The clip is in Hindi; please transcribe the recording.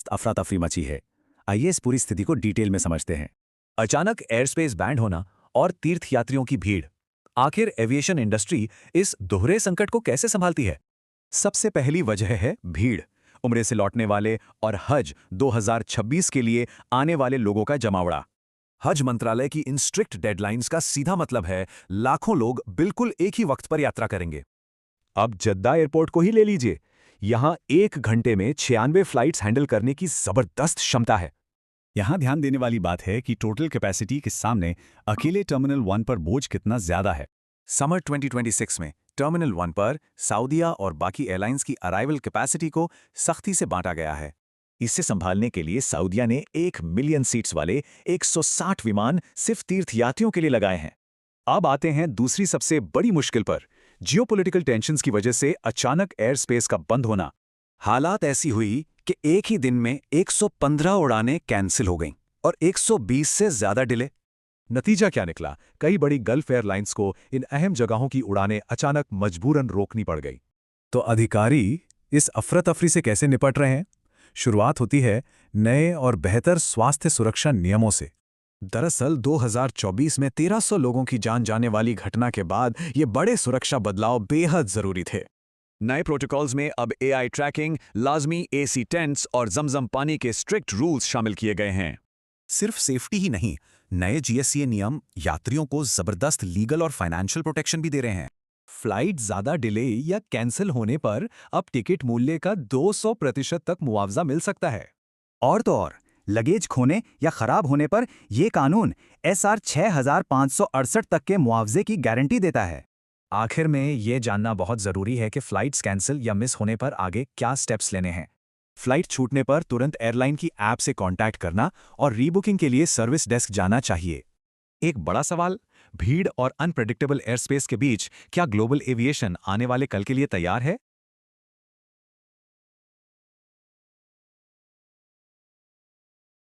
जबरदस्त अफरा तफरी मची है। आइए इस पूरी स्थिति को डिटेल में समझते हैं। अचानक एयरस्पेस बैंड होना और तीर्थयात्रियों की भीड़, आखिर एविएशन इंडस्ट्री इस दोहरे संकट को कैसे संभालती है? सबसे पहली वजह है भीड़, उम्रे से लौटने वाले और हज 2026 के लिए आने वाले लोगों का जमावड़ा। हज मंत्रालय की इन स्ट्रिक्ट डेडलाइंस का सीधा मतलब है लाखों लोग बिल्कुल एक ही वक्त पर यात्रा करेंगे। अब जद्दा एयरपोर्ट को ही ले लीजिए, यहां 1 घंटे में 96 फ्लाइट्स हैंडल करने की जबरदस्त क्षमता है। यहां ध्यान देने वाली बात है कि टोटल कैपेसिटी के सामने अकेले टर्मिनल 1 पर बोझ कितना ज्यादा है। समर 2026 में टर्मिनल 1 पर सऊदीया और बाकी एयरलाइंस की अराइवल कैपेसिटी को सख्ती से बांटा गया है। इसे संभालने के लिए सऊदीया ने 1 मिलियन सीट्स वाले 160 विमान सिर्फ तीर्थयात्रियों के लिए लगाए हैं। अब आते हैं दूसरी सबसे बड़ी मुश्किल पर, जियोपॉलिटिकल टेंशन्स की वजह से अचानक एयर स्पेस का बंद होना। हालात ऐसी हुई कि एक ही दिन में 115 उड़ानें कैंसिल हो गईं और 120 से ज्यादा डिले। नतीजा क्या निकला? कई बड़ी गल्फ एयरलाइंस को इन अहम जगहों की उड़ानें अचानक मजबूरन रोकनी पड़ गई। तो अधिकारी इस अफरा-तफरी से कैसे निपट रहे हैं? शुरुआत होती है नए और बेहतर स्वास्थ्य सुरक्षा नियमों से। दरअसल 2024 में 1300 लोगों की जान जाने वाली घटना के बाद ये बड़े सुरक्षा बदलाव बेहद जरूरी थे। नए प्रोटोकॉल्स में अब एआई ट्रैकिंग, लाजमी एसी टेंट्स और जमजम पानी के स्ट्रिक्ट रूल्स शामिल किए गए हैं। सिर्फ सेफ्टी ही नहीं, नए जीएससीए नियम यात्रियों को जबरदस्त लीगल और फाइनेंशियल प्रोटेक्शन भी दे रहे हैं। फ्लाइट ज्यादा डिले या कैंसिल होने पर अब टिकट मूल्य का 200% तक मुआवजा मिल सकता है। और तो और, लगेज खोने या खराब होने पर यह कानून SR 6568 तक के मुआवजे की गारंटी देता है। आखिर में ये जानना बहुत जरूरी है कि फ्लाइट्स कैंसिल या मिस होने पर आगे क्या स्टेप्स लेने हैं। फ्लाइट छूटने पर तुरंत एयरलाइन की ऐप से कांटेक्ट करना और रीबुकिंग के लिए सर्विस डेस्क जाना चाहिए। एक बड़ा सवाल, भीड़ और अनप्रेडिक्टेबल एयरस्पेस के बीच क्या ग्लोबल एविएशन आने वाले कल के लिए तैयार है?